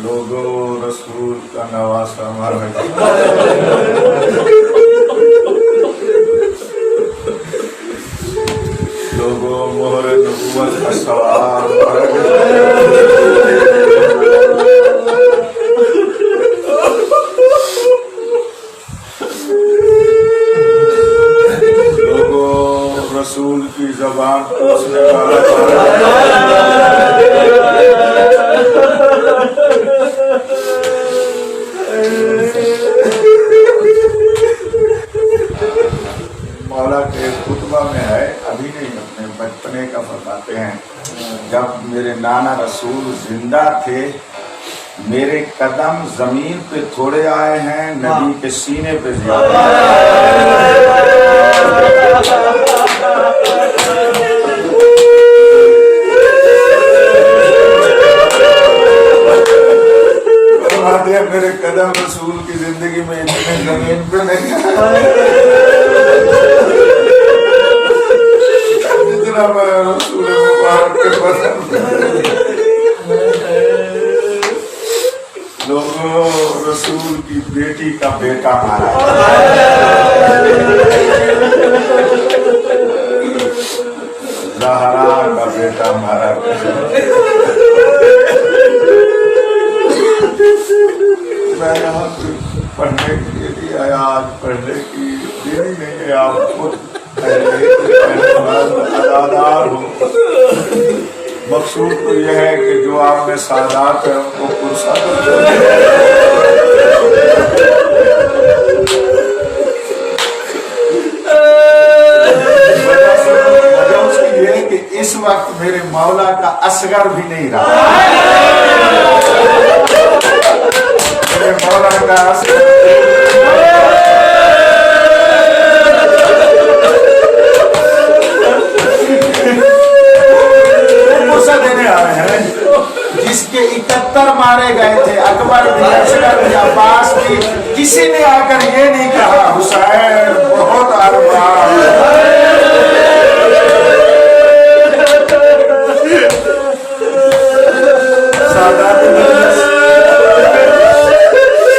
लोगो रसूल का नवासा हमारा लोगो मोहर नबुवत का सवार लोगो रसूल की जबान पूछने वाला मौला के खुतबा में है, अभी नहीं अपने बचपने का फरमाते हैं, जब मेरे नाना रसूल जिंदा थे मेरे कदम जमीन पे थोड़े आए हैं, नबी के सीने पे ज्यादा। मेरे कदम रसूल की जिंदगी में इतने जमीन पे नहीं आए जितना मैं रसूल मुबारक के पसंद। लोगों रसूल की बेटी का बेटा मारा, ज़हरा का बेटा मारा। मैं यहाँ पढ़ने के लिए आया, आज पढ़ने की देरी नहीं है, आप खुद अदादार हो। मकसूद तो यह है कि जो आप में सादात है उनको पुरसा वजह उसकी ये है कि इस वक्त मेरे मौला का असगर भी नहीं रहा, मेरे मौला का असगर देने आ रहे हैं, जिसके 71 मारे गए थे, अकबर भी, असगर भी, अब्बास भी, किसी ने आकर ये नहीं कहा हुसैन बहुत अरमान।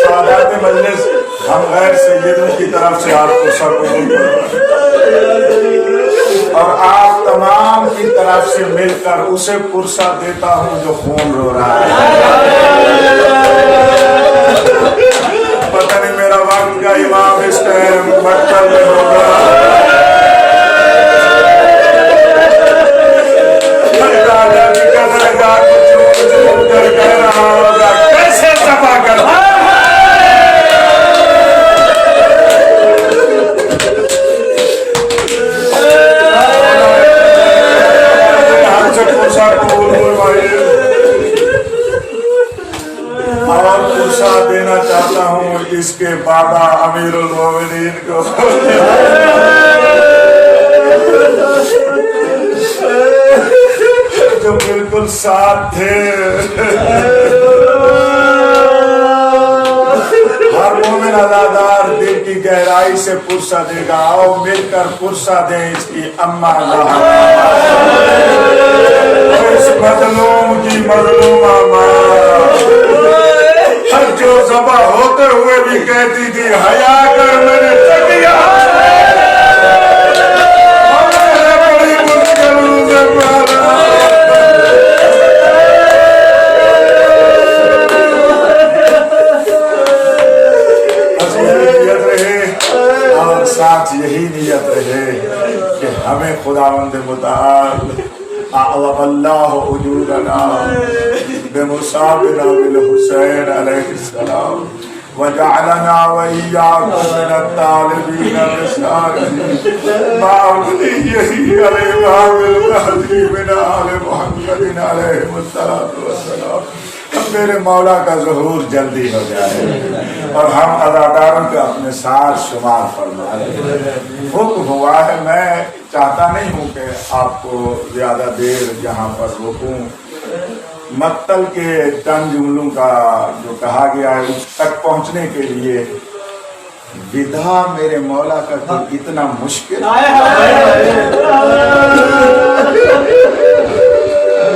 सादात मजलिस हम गैर सैयदों की तरफ से आपको सब और आप तमाम की तरफ से मिलकर उसे पुरसा देता हूं जो खून रो रहा है। पता नहीं मेरा वक्त का इमाम इस टाइम मक्तब में होगा, दादा की कदरगाह को चूम चूम कर कह रहा होगा कैसे सफा कर। और पुरसा देना चाहता हूँ इसके बाबा अमीरुल मोमिनीन को, जो बिल्कुल साथ थे। हर मोमिन अज़ादार दिल की गहराई से पुरसा देगा, आओ मिलकर पुरसा दें इसकी अम्मा इस मजलूम की मजलूमा जो ज़बा होते हुए भी कहती थी हया कर मैंने चकिया, बड़ी मुश्किलों से मारा। साथ यही नियत रहे कि हमें खुदावंद मुताल अल्लाह उजूरना बेमुसाबिना बिल हुसैन अलैहिस्सलाम वजअलना व इय्याकुम मिनत तालिबीन बिसारिही माउली यही अलैहा बिल महदी बिन आले मुहम्मदिन अलैहिस्सलातु वस्सलाम। मेरे मौला का ज़हूर जल्दी हो जाए और हम अदादारों के अपने साथ शुमार फरमा लें। हुक्म हुआ है, मैं चाहता नहीं हूँ कि आपको ज़्यादा देर यहाँ पर रोकूं। मक्तल के चंद जुमलों का जो कहा गया है उस तक पहुँचने के लिए विधा मेरे मौला का तो इतना मुश्किल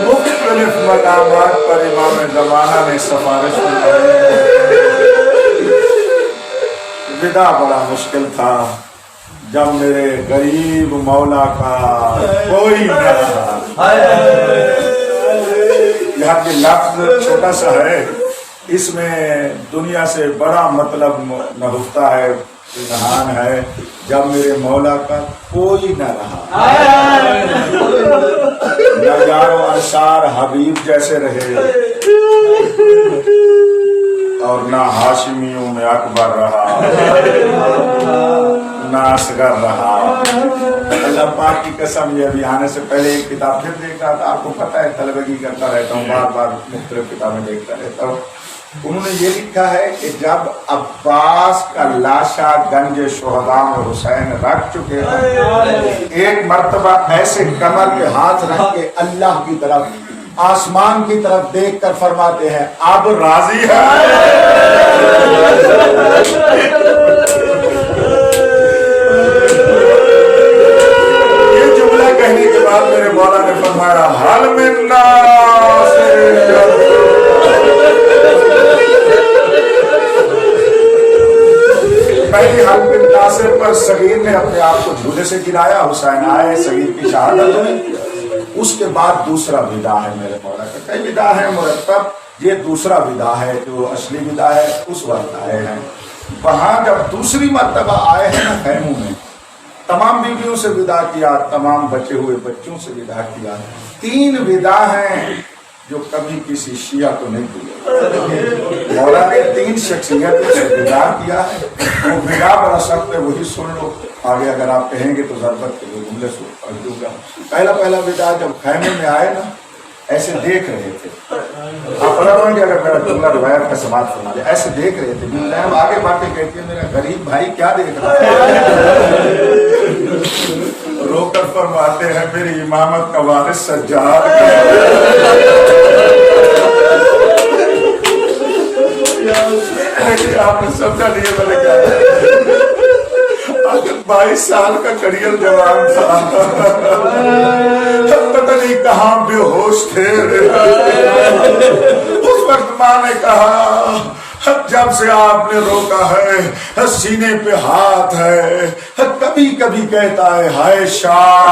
मुख्तलिफ मकामात पर इमाम ज़माना ने सिफारिश की। विदा बड़ा मुश्किल था जब मेरे गरीब मौला का कोई न रहा। यहाँ के लफ्ज छोटा सा है, इसमें दुनिया से बड़ा मतलब नहुफ्ता है, जहान है। जब मेरे मौला का कोई न रहा, न यारो अंसार हबीब जैसे रहे और ना हाशिमियों में अकबर रहा, ना असगर रहा। अल्लाह पाक की कसम, ये अभी आने से पहले एक किताब फिर देख रहा था, आपको पता है तलबगी करता रहता हूँ, बार बार मुख्तलिफ किताबें देखता रहता हूँ। उन्होंने ये लिखा है कि जब अब्बास का लाशा गंज शोहदा में हुसैन रख चुके हैं, एक मर्तबा ऐसे कमर पे हाथ रख के अल्लाह की तरफ, आसमान की तरफ देख कर फरमाते हैं अब राजी है। ये जुमला कहने के बाद मेरे मौला ने फरमाया हल मिन्ना पहली हल्के नासिर पर सगीर ने अपने आप को झूले से गिराया, हुसैन आए, सगीर की शहादत हुई। उसके बाद दूसरा विदा है मेरे मौला का। कई विदा है मुरतब, ये दूसरा विदा है, जो असली विदा है उस वक्त आए हैं। वहां जब दूसरी मर्तबा आए हैं ना खैमों में, तमाम बीवियों से विदा किया, तमाम बचे हुए बच्चों से विदा किया। 3 विदा हैं जो कभी किसी शिया को नहीं दिया। मौला ने 3 शख्सियतों से विदा किया है। वो विदा बड़ा सख्त है, वही सुन लो, आगे अगर आप कहेंगे तो जरूरत के लिए जुमले पढ़ दूंगा। पहला विदा जब खैमे में आए ना, ऐसे देख रहे थे, अगर मेरा जुमला रिवायत का समाज सुना दे, ऐसे देख रहे थे। आगे बढ़ के कहती है मेरा गरीब भाई क्या देख रहा है। रोकर फरमाते हैं मेरी इमामत का वारिस सज्जाद। आपने समझा नहीं, मैंने क्या अगर 22 साल का करियर जवान था, पता नहीं कहाँ बेहोश थे। उस वक्त माँ ने कहा जब से आपने रोका है सीने पे हाथ है, कभी कभी कहता है हाय शाह।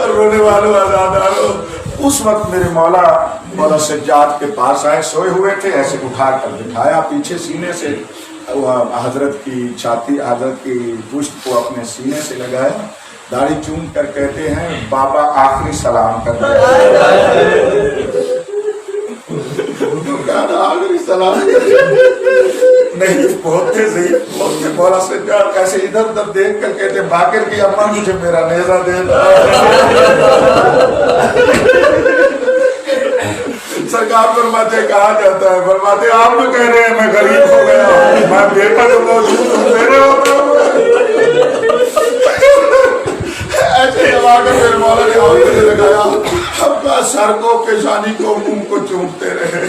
रोने वालों आजादारों, उस वक्त मेरे मौला सज्जाद के पास आए, सोए हुए थे, ऐसे उठा कर बिठाया, पीछे सीने से हजरत की छाती, हजरत की पुष्ट को अपने सीने से लगाया, दाढ़ी चूम कर कहते हैं बाबा आखिरी सलाम कर आखिरी सलाम नहीं, पहुंचते मौला सज्जाद ऐसे इधर उधर देख कर कहते बाकिर की अम्मा मुझे मेरा नेजा दे। सरकार फरमाते कहा जाता है, फरमाते आप तो कह रहे हैं मैं गरीब हो गया, मैं बेटा तो मौजूद हूँ, मेरे ऐसे दबाकर मेरे मौला ने आंखें लगाया, अपना सर को, पेशानी को, मुंह को चूमते रहे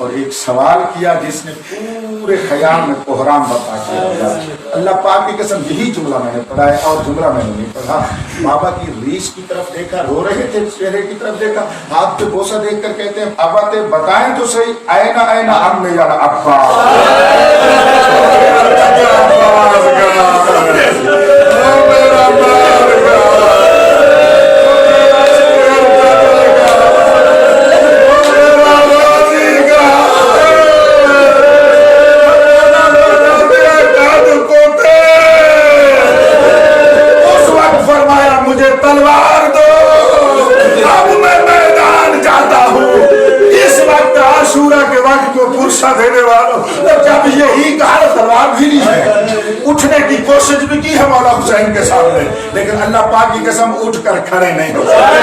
और एक सवाल किया जिसने पूरे ख्याल में कोहराम बता दिया। अल्लाह पाक की कसम यही जुमला मैंने पढ़ा है और जुमला मैंने नहीं पढ़ा। बाबा की रीछ की तरफ देखा, रो रहे थे, चेहरे की तरफ देखा, हाथ पे बोसा देख कर कहते हैं अबाते बताएं तो सही, ऐना ऐना अम्मे या अब्बा। अल्लाह पाक की कसम उठकर खड़े नहीं हो सकते।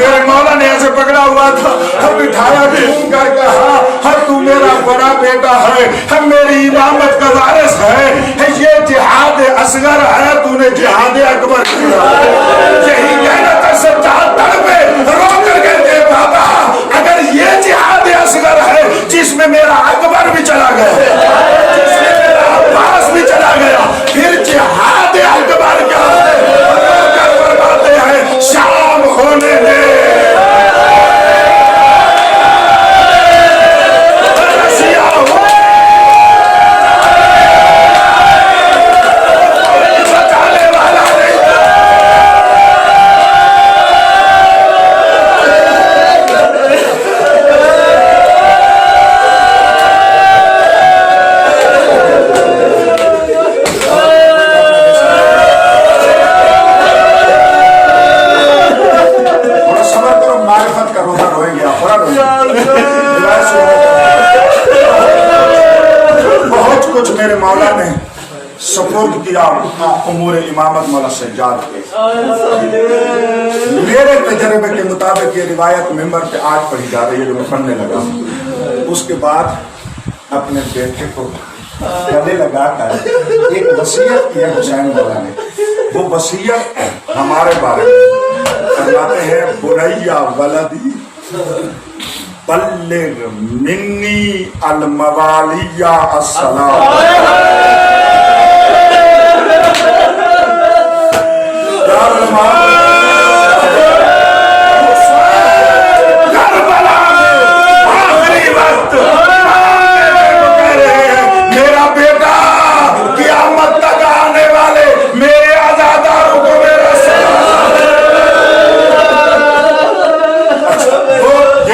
मेरे मौला ने ऐसे पकड़ा हुआ था, हम बिठाया घूम कर कहा, हर तू मेरा बड़ा बेटा है, हम मेरी इमामत का वारिस है, ये जिहाद असगर है, तूने जिहाद अकबर किया। यही कहना था सज्जाद तड़पे रो कर कहते बाबा अगर ये जिहाद असगर है जिसमें मेरा अकबर भी चला गया, जिसमें मेरा अब्बास भी चला गया, फिर जिहाद अकबर क्या है? फरमाते हैं शाम होने दे, मेरे मौला ने सपोर्ट किया उमूर इमामत मौला सज्जाद के। मेरे तजर्बे के मुताबिक ये रिवायत मेंबर पे आज पढ़ी जा रही है जो मैं पढ़ने लगा। उसके बाद अपने बेटे को गले लगाकर एक वसीयत किया हुसैन मौला ने। वो वसीयत हमारे बारे में फरमाते हैं बुनैया वलदी बल्लिग मिन्नी अल मवालिया अस्सलाम। आखिरी वक्त मेरा बेटा क़यामत तक आने वाले मेरे आज़ादारों को मेरा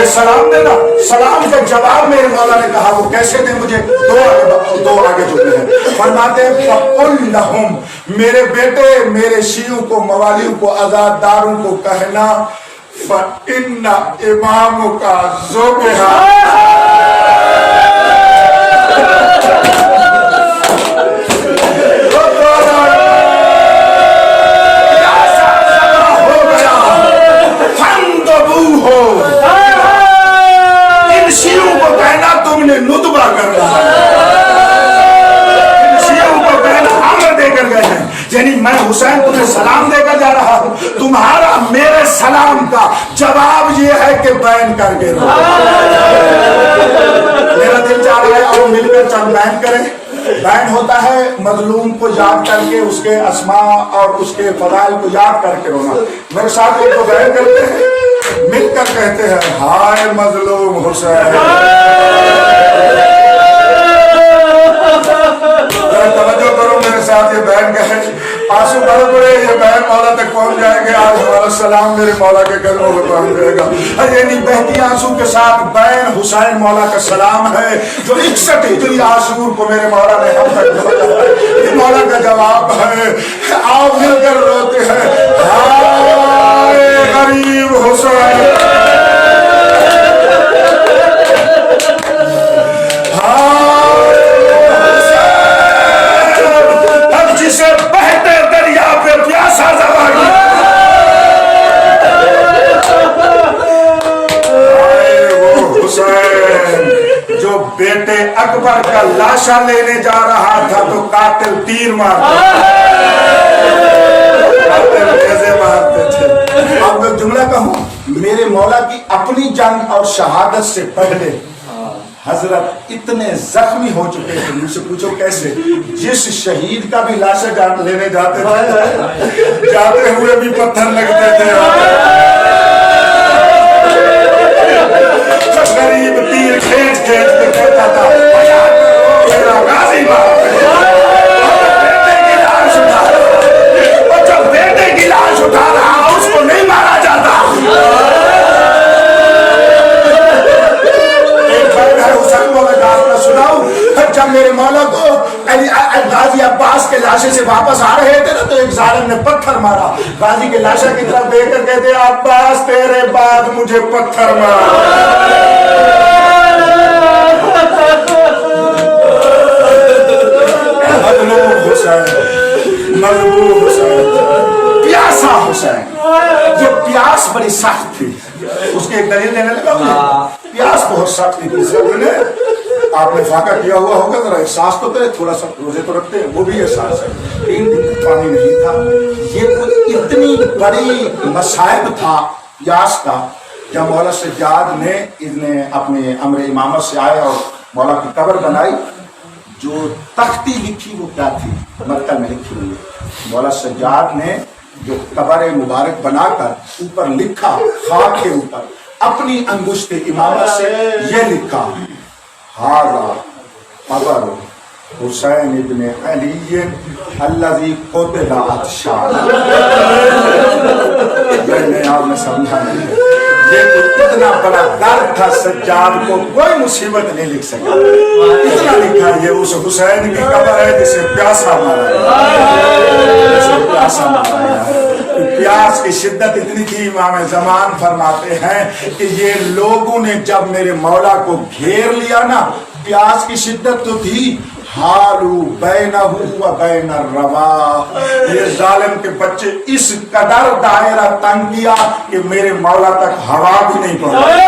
सलाम देना। सलाम का जवाब मेरे मौला ने कहा, वो कैसे दे मुझे दो आगे जुड़े हैं। फरमाते हैं मेरे बेटे मेरे शियों को मवालियों को आजादारों को कहना इन्ना इमामों का ज़ुबहा हो इन शियों को कहना तुमने नुतबा कर रहा है, इन शियों को कहना अमर देकर गए हैं, यानी मैं हुसैन तुम्हें सलाम देकर जा रहा हूं, तुम्हारा मेरे सलाम का जवाब ये है कि बैन करके रहो। मेरा दिल चाह रहा है और मिलकर चंद बैन करें। बैन होता है मजलूम को याद करके उसके अस्मा और उसके फदाइल को याद करके रोना। मेरे साथ एक तो बैन करते हैं, मिलकर कहते हैं हाय मजलूम हुसैन। तवज्जो करो मेरे साथ, ये बैन कहे आंसू बड़े बड़े, ये बैन मौला तक पहुंच जाएंगे। आज हमारा सलाम मेरे मौला के कदमों में पहुंच जाएगा। यानी बहती आंसू के साथ बैन हुसैन मौला का सलाम है जो 61 हिजरी आशूर को मेरे मौला ने हम तक पहुंचा है। ये मौला का जवाब है, आओ मिलकर रोते हैं हाय गरीब हुसैन, जिसे बहते दरिया पे प्यासा जवानी, वो हुसैन जो बेटे अकबर का लाशा लेने जा रहा था तो कातिल तीर मारते थे। अब मैं जुमला कहूं, मेरे मौला की अपनी जंग और शहादत से पहले हजरत इतने जख्मी हो चुके थे। मुझसे पूछो कैसे? जिस शहीद का भी लाशा लेने जाते थे जाते हुए भी पत्थर लगते थे। गरीब तीर खेच खेच के कहता था मेरा गाजी मार, और जब बेटे की लाश उठा रहा उसको नहीं मारा जाता। सुनाऊं, जब मेरे मौला को गाजी अब्बास के लाशे से वापस आ रहे थे ना तो एक जालिम ने पत्थर मारा। गाजी के लाशा की तरफ देखकर कहते अब्बास तेरे बाद मुझे पत्थर मारा। मजबूर हुसैन, प्यासा हुसैन। ये प्यास बड़ी सख्त थी, उसके एक दलील देने लगा। प्यास बहुत सख्त थी, इसलिए आपने फाका किया हुआ होगा, जरा एहसास तो करे, थोड़ा सा रोजे तो रखते हैं, वो भी एहसास है। 3 दिन पानी नहीं था। ये इतनी बड़ी मसाइब था प्यास का। जब मौला सज्जाद ने इन्हें अपने अमर इमामत से आए और मौला की कब्र बनाई, जो तख्ती लिखी वो क्या थी, मक्का में लिखी हुई है। मौला सज्जाद ने जो कब्र मुबारक बनाकर ऊपर लिखा, खाक के ऊपर अपनी अंगुश्त इमामत से ये लिखा, हाज़ा कब्र हुसैन इब्ने अली अल्लज़ी क़ुतिला अत्शार। मैंने आपने समझा नहीं, ये तो इतना बड़ा दर्द था सज्जाद को, कोई मुसीबत नहीं लिख सका। इतना लिखा, ये उस हुसैन की कब्र है जिसे प्यासा मारा है, जिसे प्यासा मारा है। प्यास की शिद्दत इतनी थी, इमाम ज़मान फरमाते हैं कि ये लोगों ने जब मेरे मौला को घेर लिया ना, प्यास की शिद्दत तो थी, हालू बैनहू व बैन रवा। ये जालिम के बच्चे इस कदर दायरा तंग किया कि मेरे मौला तक हवा भी नहीं पहुंची।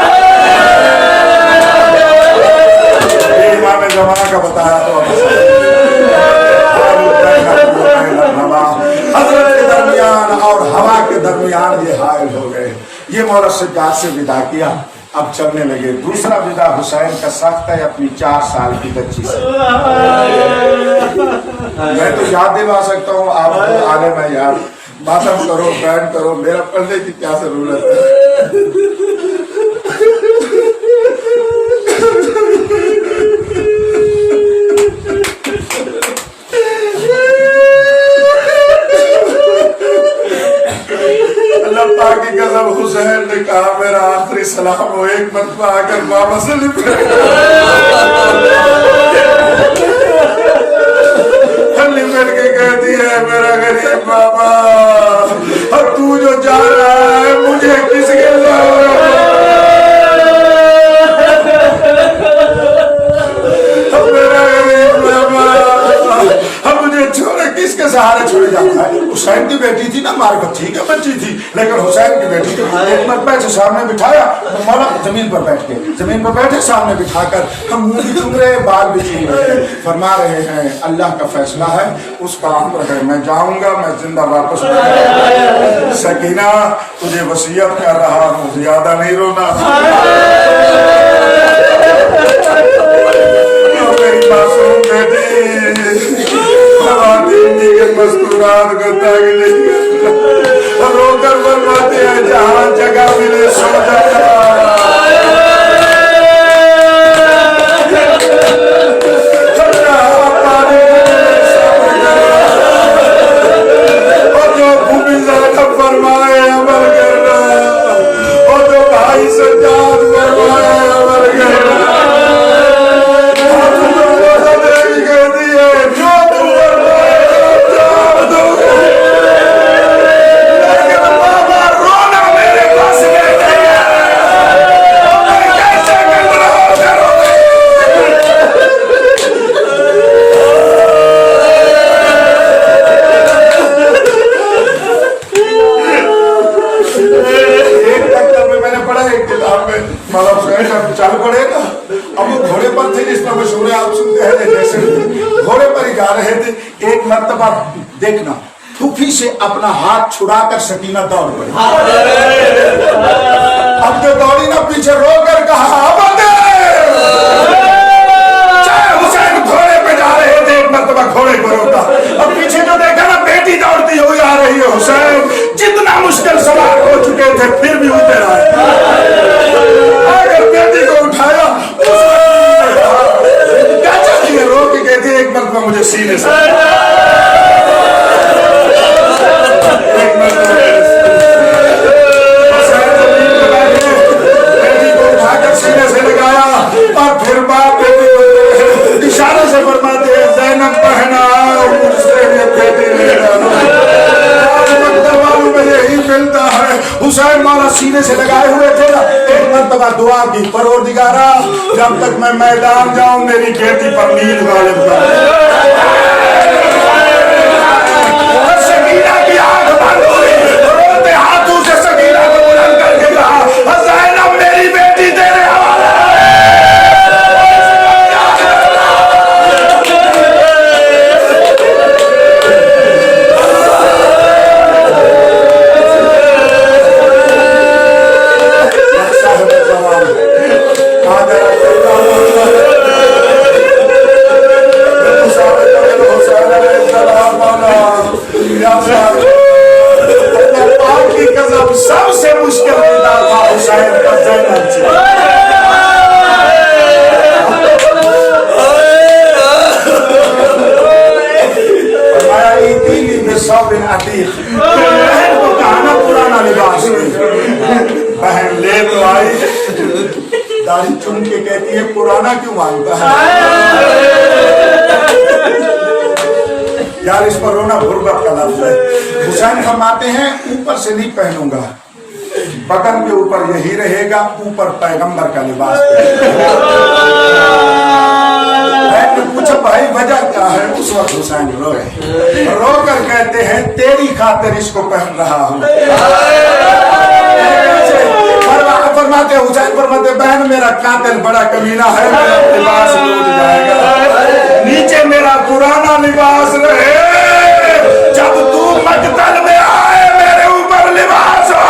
ये इमाम ज़मान का बताया तो हजरत के दरमियान और हवा के दरमियान ये हायल हो गए। ये मौला सज्जाद से विदा किया, अब चलने लगे। दूसरा विदा हुसैन का सख्त है अपनी 4 साल की बच्ची से। मैं तो याद दिला सकता हूँ आपको, आने में यार मातम करो, बैन करो, मेरा पढ़ने की क्या जरूरत है। की कसम हुसैन ने कहा मेरा आखिरी सलाम हो, एक मरतबा आकर बाबा से लिपट के कहती है, मेरा गरीब बाबा, और तू जो जा रहा है मुझे किसके किसके सहारे छोड़ जाता है। हुसैन की बेटी थी ना, मार ठीक है बच्ची थी, लेकिन हुसैन की बेटी थी। एक मरतबा से सामने बिठाया तो मौला जमीन पर बैठ गए, जमीन पर बैठे सामने बिठाकर हम मुंह भी चूम रहे, बाल भी चूम रहे, फरमा रहे हैं अल्लाह का फैसला है, उसका अम्र है, मैं जाऊंगा, मैं जिंदा वापस आऊंगा। सकीना तुझे वसीयत कर रहा हूँ, ज्यादा नहीं रोना। मेरी मासूम बेटी के मस्तूरात को तक नहीं रोकर बर्बादे हैं, जहाँ जगह मिले सो जाता। और जो भूमि ज़्यादा फरमाए अमल करना, और जो भाई सज्जाद फरमाए अमल करना। चल पड़े ना, अब वो घोड़े पर थे जिसमें मशहूर आप सुनते हैं, जैसे घोड़े पर ही जा रहे थे। एक मर्तबा देखना, फूफी से अपना हाथ छुड़ाकर सकीना दौड़ पड़ी। अब जो दौड़ी ना, पीछे रोकर कहा चाहे हुसैन घोड़े पे जा रहे थे, एक मर्तबा घोड़े पर रोका, अब पीछे जो देखा ना, बेटी दौड़ती हुई आ रही है। हुसैन जितना मुश्किल सवार हो चुके थे, फिर भी उतर आए। बेटी को उठाया, रो के कहती है, एक मरतबा मुझे सीने से, बेटी को उठाकर सीने से लगाया, और फिर बाप बेटी को इशारे से फरमाते हैं, ज़ैनब पहना बेटी ले यही मिलता है। हुसैन मौला सीने से लगाए हुए थे ना, एक मरतबा दुआ की, परवरदिगारा जब तक मैं मैदान जाऊं मेरी बेटी पर नील गालिब कर। सकीना की आंख बंद हुई, रोते हाथों से सकीना को बुलंद करके कहा, ज़ैनब मेरी बेटी तेरे हवाले की कसम सबसे मुश्किल विदा था हुसैन का ज़ैनब से। बहन को कहना पुराना लिबास बहन ले तो आई, दाढ़ी चुम के कहती है पुराना क्यों मांगता है यार, इस पर रोना गुर्बत का लफ्ज़ है। हुसैन फरमाते हैं ऊपर से नहीं पहनूंगा, बदन के ऊपर यही रहेगा, ऊपर पैगंबर का लिबास। मैंने पूछा भाई वजह क्या है? उस वक्त हुसैन रोए, रो कर कहते हैं तेरी खातिर इसको पहन रहा हूँ। फरमाते हुसैन फरमाते बहन मेरा कातिल बड़ा कमीना है, मेरा लिबास लूट जाएगा, नीचे मेरा पुराना लिबास रहे, जब तू मकतल में आए मेरे ऊपर लिबास हो।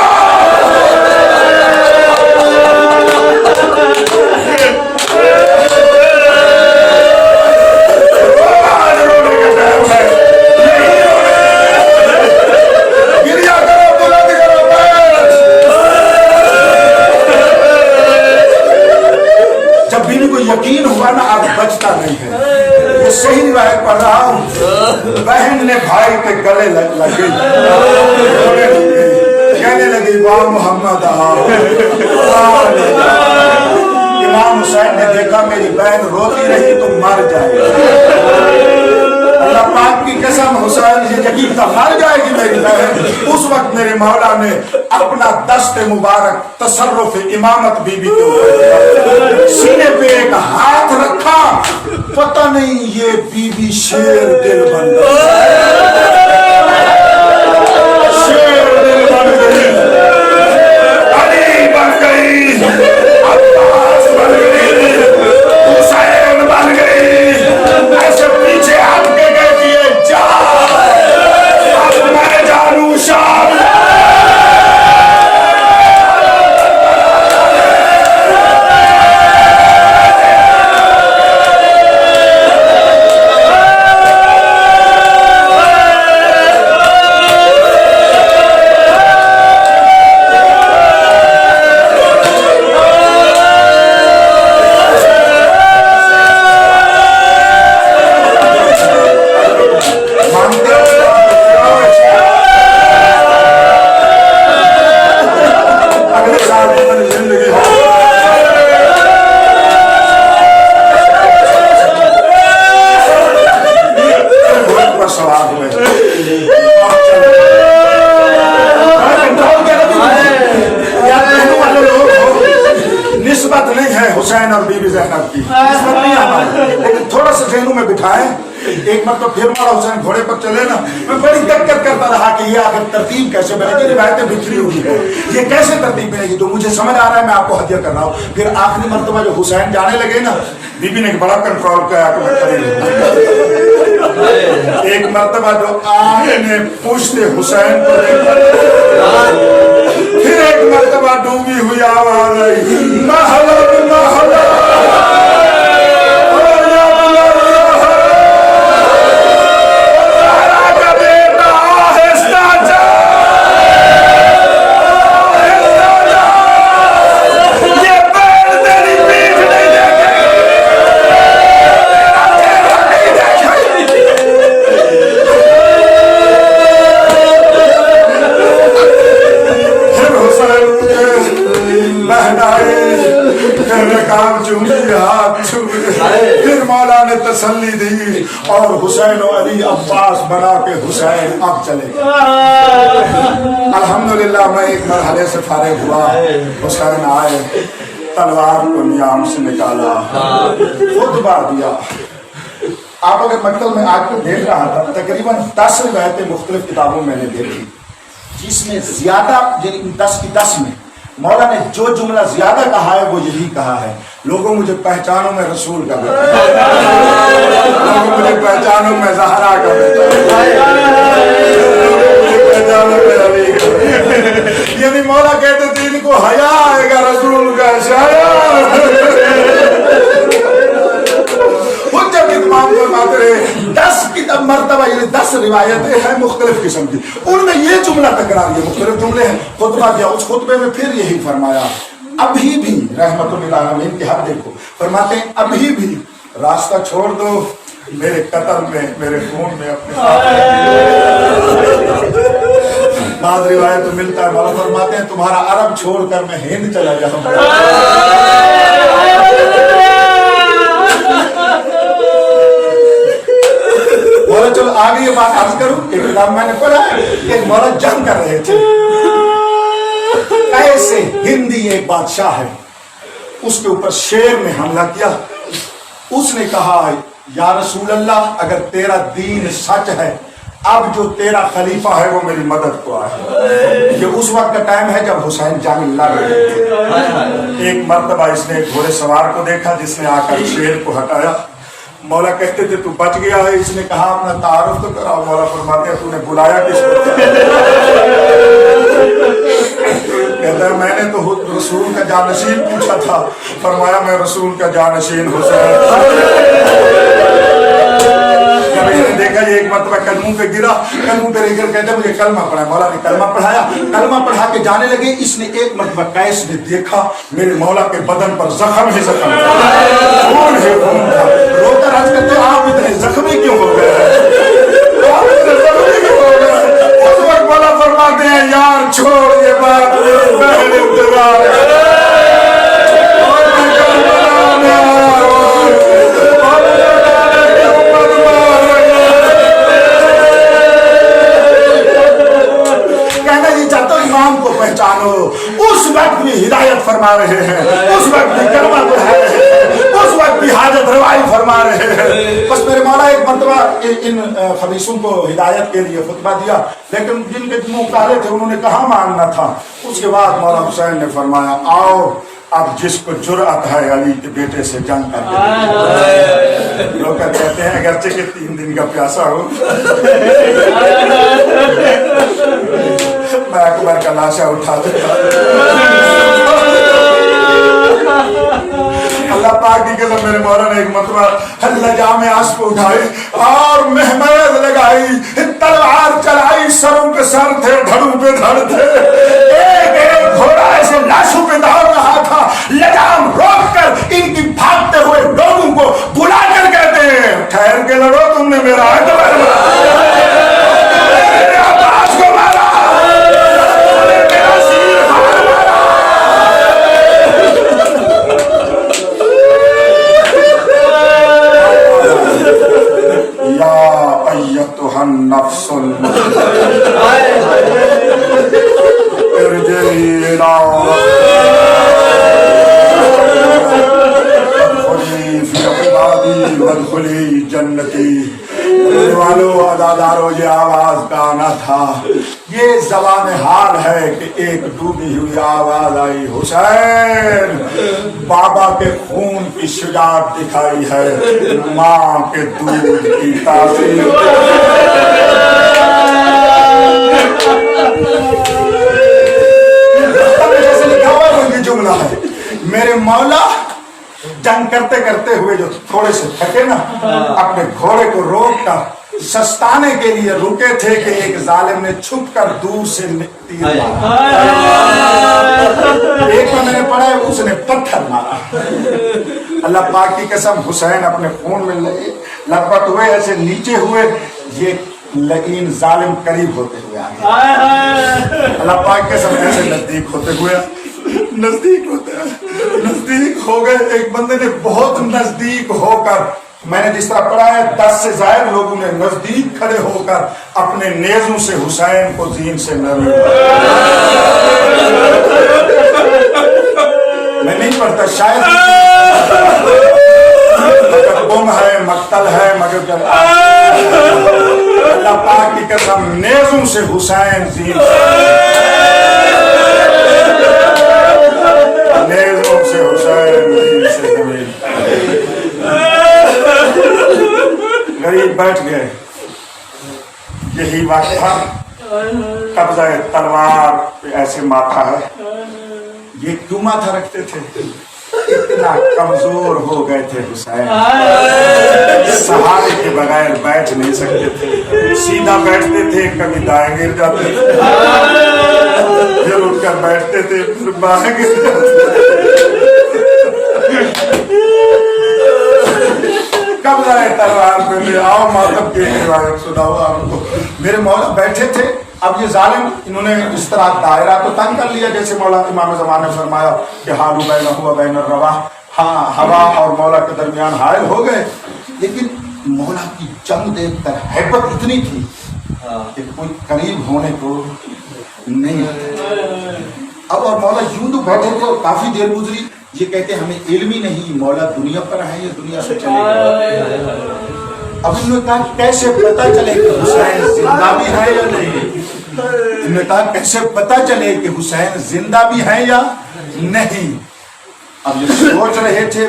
यकीन हुआ ना अब बचता नहीं है, ये सही रिवायत पढ़ रहा हूँ। बहन ने भाई के गले लगी, कहने लगी वाह मोहम्मद। इमाम हुसैन ने देखा मेरी बहन रोती रही तो मर जाएगी, अल्लाह पाक की कसम हुसैन ये यकीन था मर जाएगी मेरी बहन। उस वक्त मेरे मौला ने अपना दस्ते मुबारक तसर्रुफ इमामत बीबी के ऊपर सीने पे एक हाथ रखा, पता नहीं ये बीबी शेर दिल बन गई, शेर दिल बन गई, अली बन गई, अब्बास बन गई, हुसैन बन गई। ऐसे पीछे हट के कहती है जा अब मैं जानू शाम। निस्बत नहीं है हुसैन और बीबी ज़ैनब की, निस्बत नहीं हमारी, लेकिन थोड़ा सा ज़हनों में बिठाएं। एक मतलब फिर मौला हुसैन घोड़े पर चले ना, मैं बड़ी दिक्कत करता रहा कि ये आखिर तरतीब कैसे बनेगी, रिवायतें बिखरी हुई है, ये कैसे तरतीब बनेगी। तो मुझे समझ आ रहा है मैं आपको हदिया कर रहा हूँ। फिर आखिरी मरतबा जो हुसैन जाने लगे ना, बीबी ने बड़ा कंट्रोल किया कि मैं खड़ी एक मरतबा जो आपने पूछते हुसैन को, फिर एक मरतबा डूबी हुई आवाज आई महला महला फिर मौला ने तसल्ली दी और हुसैन और अली अब्बास बना के हुसैन अब चले। अल्हम्दुलिल्लाह मैं एक मरहले से फारिग हुआ, हुसैन आए, तलवार को नियाम से निकाला, खुतबा दिया, आप अगर मक्तल में आज तो देख रहा था, तकरीबन 10 रिवायतें मुख्तलिफ किताबों में मैंने देखी, जिसमें ज्यादा 10 की 10 में मौला ने जो जुमला ज्यादा कहा है वो यही कहा है, लोगों मुझे पहचानो मैं रसूल का बेटा, लोगों मुझे पहचानो मैं ज़हरा का बेटा, यदि मौला कहते थे इनको हया आएगा रसूल का शायर 10 की मरतबा, ये 10 रिवायतें हैं मुख्तलिफ किस्म की, उनमें ये जुमला तकरार, ये मुख्तलिफ जुमले हैं। खुतबा दिया, उस खुतबे में फिर यही फरमाया, अभी भी रहमतुल्लिल आलमीन के हाथ देखो, फरमाते हैं अभी भी रास्ता छोड़ दो, मेरे कत्ल में, मेरे खून में अपने बाद रिवायत तो मिलता है, मौला फरमाते हैं तुम्हारा अरब छोड़कर मैं हिंद चला जाऊंगा। मौला चलो आगे ये बात अर्ज करूं, एक किताब मैंने पढ़ा है, एक मौला जंग कर रहे थे, ऐसे हिंदी एक बादशाह है, उसके ऊपर शेर ने हमला किया, उसने कहा या रसूल अल्लाह अगर तेरा दीन सच है, अब जो तेरा खलीफा है वो मेरी मदद को आए। ये उस वक्त का टाइम है जब हुसैन जंग लड़ रहे थे। एक मर्तबा इसने एक घोड़े सवार को देखा जिसने आकर शेर को हटाया, मौला कहते थे तू बच गया है, इसने कहा अपना तारुफ तो कराओ, मौला फरमाते हैं तूने बुलाया किसको? कहता है मैंने तो रसूल का जानशीन पूछा था, फरमाया मैं रसूल का जानशीन हुसैन। जब इसने देखा ये एक मरतबा कदमों पे गिरा, कदमों पे लेकर कहते मुझे कलमा पढ़ा, मौला ने कलमा पढ़ाया, कलमा पढ़ा के जाने लगे, इसने एक मरतबा कैस ने देखा मेरे मौला के बदन पर जख्म ही जख्म, खून ही खून था, रोकर अर्ज करते आप इतने जख्मी क्यों हो गए, आप इतने जख्मी क्यों हो गए? उस वक्त मौला फरमाते हैं यार छोड़ ये बात, इंतजार को पहचानो। उस वक्त भी हिदायत फरमा रहे हैं, उस वक्त भी कलमा पढ़ा रहे हैं, उस वक्त भी हाजत रवाई फरमा रहे हैं। बस मेरे मौला एक मरतबा इन खबीसों को हिदायत के लिए खुतबा दिया, लेकिन जिनके मुंह काले थे उन्होंने कहाँ मानना था। उसके बाद मौला हुसैन ने फरमाया आओ अब जिसको जुर्अत है अली के बेटे से जंग करके। लोग कहते हैं अगरचे के 3 दिन का प्यासा हो, मैं अकबर का लाशा उठा देता। अल्लाह पाक की कसम मेरे मौला ने एक मरतबा लजा में आंसू उठाई और मेहमद लगाई, तलवार चलाई, सरों पे सर थे, धड़ों पे धड़ थे, एक एक घोड़ा ऐसे लाशों पे दौड़ रहा था। लगाम रोक कर इनकी भागते हुए लोगों को बुला कर कहते हैं ठहर के लड़ो, तुमने मेरा आवाज को मारा, नफ्सुल जन्नती वालों अदादारों, ये आवाज का आना था, ये ज़बान हाल है कि एक डूबी हुई आवाज आई, हुसैन बाबा के खून की शुजाअत दिखाई है, माँ के दूध की तासीर। जैसे लिखा हुआ उनकी जुमला है, मेरे मौला जंग करते करते हुए जो थोड़े से थके ना, अपने घोड़े को रोक कर सस्ताने के लिए रुके थे कि एक जालिम ने छुप कर दूर से तीर मारा। एक में मैंने पढ़ा है उसने पत्थर मारा। अल्लाह पाक की कसम हुसैन अपने खून में लपट हुए, ऐसे नीचे हुए, ये लगीन जालिम करीब होते हुए आ गए। अल्लाह पाक के समय ऐसे नजदीक होते हुए नजदीक हो गए। एक बंदे ने बहुत नजदीक होकर, मैंने जिस तरह पढ़ा है 10 से ज्यादा लोगों ने नजदीक खड़े होकर अपने नेज़ों से हुसैन को जीन से नरमी। मैं नहीं पढ़ता शायद गुम है, मक्तल है, मगर से हुसैन, जीम नेज़ों से हुसैन, जीम से जमील। गरीब बैठ गए। यही वक्त था, कब्जा तलवार पे ऐसे माथा है। ये क्यों माथा रखते थे? इतना कमजोर हो गए थे हुसैन, सहारे के बगैर बैठ नहीं सकते थे। सीधा बैठते थे, कभी दाएं गिर जाते थे, फिर उठकर बैठते थे, फिर बाएं गिर जाते कब्जा तलवार पे ले आओ। मातब की रिवायत सुनाओ आपको। मेरे मौला बैठे थे। अब ये जालिम इन्होंने इस तरह दायरा तो तंग कर लिया, जैसे मौला इमाम ज़मान ने फरमाया कि हालू बैन हुआ बैन रवा, हाँ हवा और मौला के दरमियान हायल हो गए। लेकिन मौला की जंग देखकर हैबत इतनी थी कि कोई करीब होने को नहीं। अब और मौला यूं तो बैठे थे और काफी देर गुजरी। ये कहते हमें इल्म ही नहीं, मौला दुनिया पर है, ये दुनिया से चले गए। अब इन्होंने कहा कैसे पता चले कि हुसैन जिंदा भी है या नहीं? इन्होंने कहा कैसे पता चले कि हुसैन जिंदा भी है या नहीं? अब ये सोच रहे थे।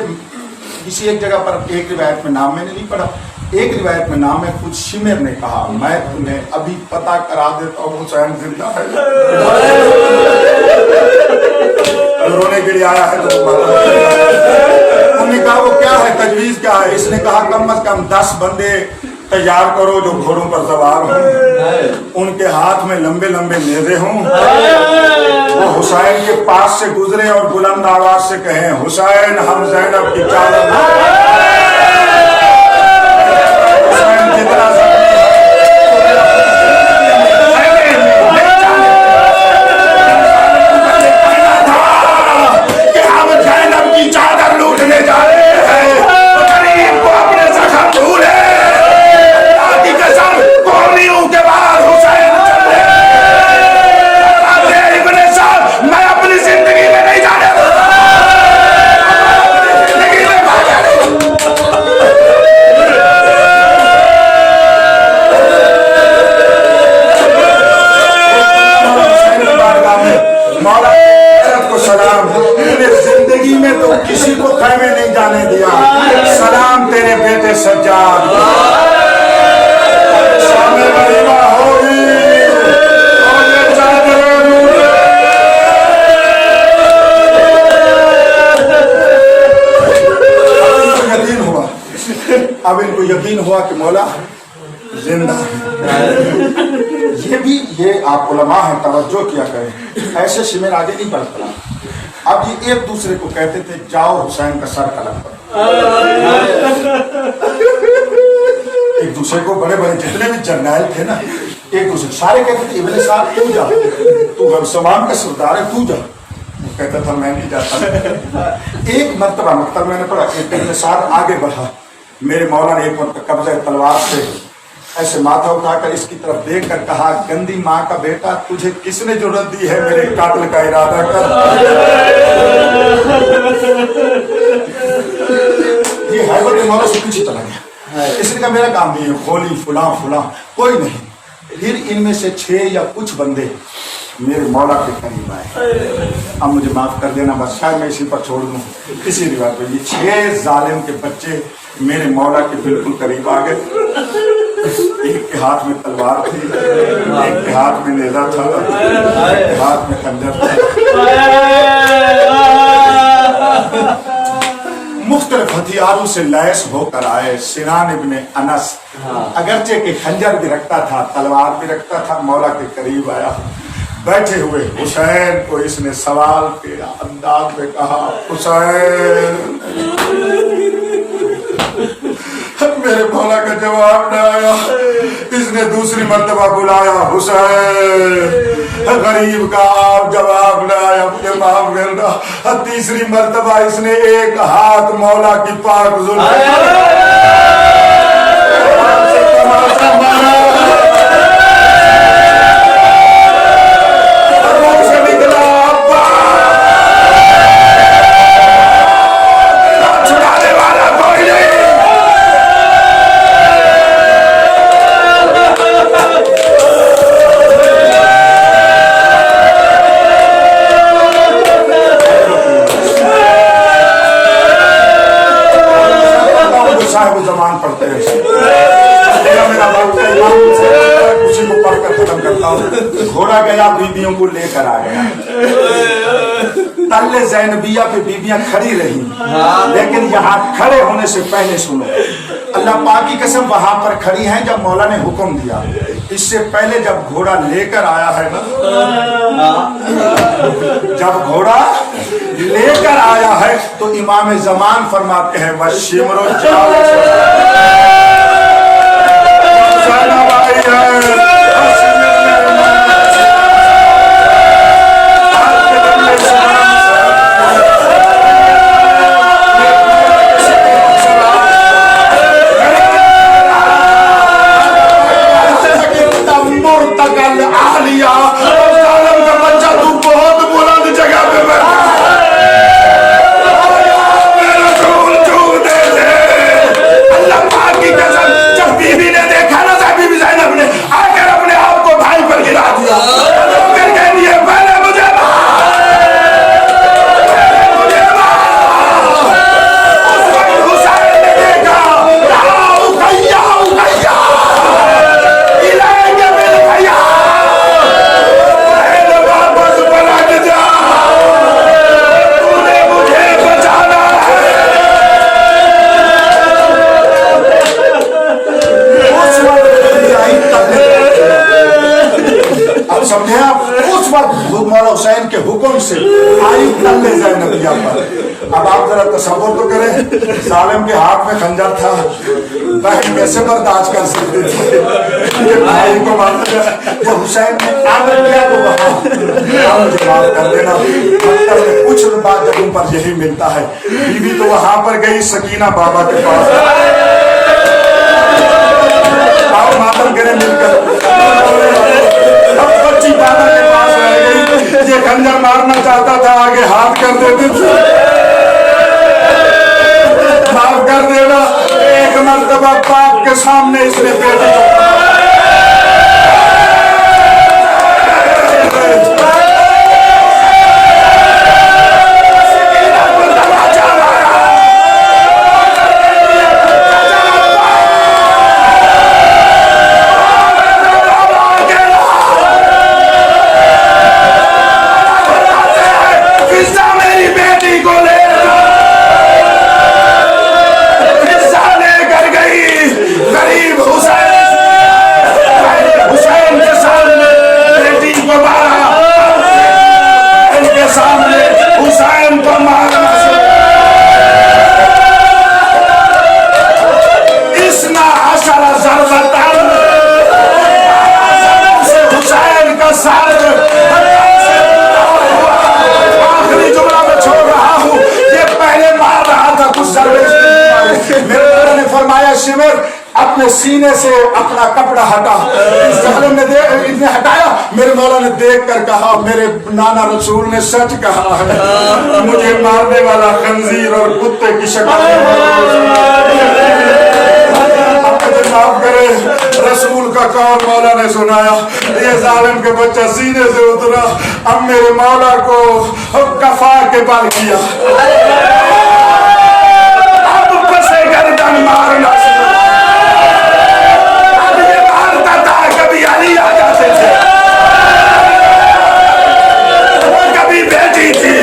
किसी एक जगह पर एक रिवायत में नाम मैंने नहीं पढ़ा, एक रिवायत में नाम है, कुछ शिमर ने कहा मैं तुम्हें अभी पता करा देता हूँ हुसैन जिंदा है। रोने के लिए आया है तो उन्होंने कहा वो क्या है, तजवीज क्या है? इसने कहा कम से कम 10 बंदे तैयार करो जो घोड़ों पर सवार हों, उनके हाथ में लंबे लंबे नेज़े हों, वो हुसैन के पास से गुजरे और बुलंद आवाज से कहें हुसैन हम ज़ैनब की चादर, हुसैन जितना कि हम ज़ैनब की चादर लूटने जा रहे हैं, गरीब को अपने जख्म भूले, की कसम कोहनियों के बाद हुसैन चले। इब्ने साहब मैं अपनी जिंदगी में नहीं जाने दूंगा, जिंदगी में भागा नहीं। मौला को सलाम, तूने जिंदगी में तो किसी को खैमे नहीं जाने दिया। सलाम तेरे बेटे सज्जाद, अब इनको यकीन हुआ कि मौला जिंदा है। ये आप उलमा हैं, तवज्जो किया करें, ऐसे शिमेर आगे नहीं बढ़ पड़ा। अब ये एक दूसरे को कहते थे जाओ हुसैन का सर कलम करो। एक दूसरे को बड़े बड़े जितने भी जर्नैल थे ना, एक दूसरे सारे कहते थे इब्ने साहब तू जा, तू गमसमान का सरदार है तू जा। वो कहता था मैं नहीं जाता। एक मर्तबा मकतब मैंने पढ़ा, इब्ने साहब आगे बढ़ा, मेरे मौला ने एक मरतबा कब्जा तलवार से ऐसे माथा उठाकर इसकी तरफ देखकर कहा गंदी माँ का बेटा तुझे किसने जरूरत दी है मेरे कातिल का इरादा कर। ये हैबत मौला से पीछे चला गया। इसने कहा मेरा काम नहीं है, खोली फुला फुला कोई नहीं। फिर इनमें से 6 या कुछ बंदे मेरे मौला के करीब आए। अब मुझे माफ कर देना, बस शायद मैं इसी पर छोड़ दूं। इसी रिवाज पर ये 6 जालिम के बच्चे मेरे मौला के बिल्कुल करीब आ गए। एक के हाथ में तलवार थी, एक के हाथ में नेज़ा था, एक के हाथ में खंजर था। मुख्तलिफ हथियारों से लैस होकर आए। सिनान इब्ने अनस अगरचे के खंजर भी रखता था, तलवार भी रखता था, मौला के करीब आया। बैठे हुए हुसैन को इसने सवाल के अंदाज में कहा हुसैन। मेरे मौला का जवाब न आया। इसने दूसरी मर्तबा बुलाया हुसैन, गरीब का आप जवाब न आया, मुझे माफ करना। तीसरी मर्तबा इसने एक हाथ मौला की पाक बीवियों को लेकर आ गया। तल्ले ज़ैनबिया पे बीवियां खड़ी रही, लेकिन यहाँ खड़े होने से पहले सुनो, अल्लाह पाक की कसम वहां पर खड़ी हैं जब मौला ने हुक्म दिया। इससे पहले जब घोड़ा लेकर आया है ना, जब घोड़ा लेकर आया है तो इमाम जमान फरमाते हैं वशिमरो मौला हुसैन के हुक्म से आई तल्ले ज़ैनबिया पर। अब आप जरा तसव्वुर तो करें, जालिम के हाथ में खंजर था, बहन कैसे बर्दाश्त कर सकते थे ये भाई को मारना। जब हुसैन ने आदर किया तो वहाँ मुझे माफ कर देना, मतलब कुछ बात जब उन पर यही मिलता है। बीवी तो वहां पर गई सकीना बाबा के पास, आओ मातम करें मिलकर। बच्ची बाबा के पास रह गई, ये खंजर मारना चाहता था, आगे हाथ कर देते थे, माफ कर देना। एक मर्तबा बाप के सामने इसने बेटी अपने सीने से अपना कपड़ा हटा। इस जालिम ने हटाया, मेरे मौला ने देख कर कहा मेरे नाना रसूल ने सच कहा है, मुझे मारने वाला खंजीर और कुत्ते की शक्ल माफ करे। रसूल का कौल मौला ने सुनाया, ये जालिम के बच्चा सीने से उतरा। अब मेरे मौला को कफा के बल किया, अब पसे गर्दन मारना। कभी अली आ जाते थे, कभी बेटी थी,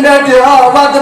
बैठा वद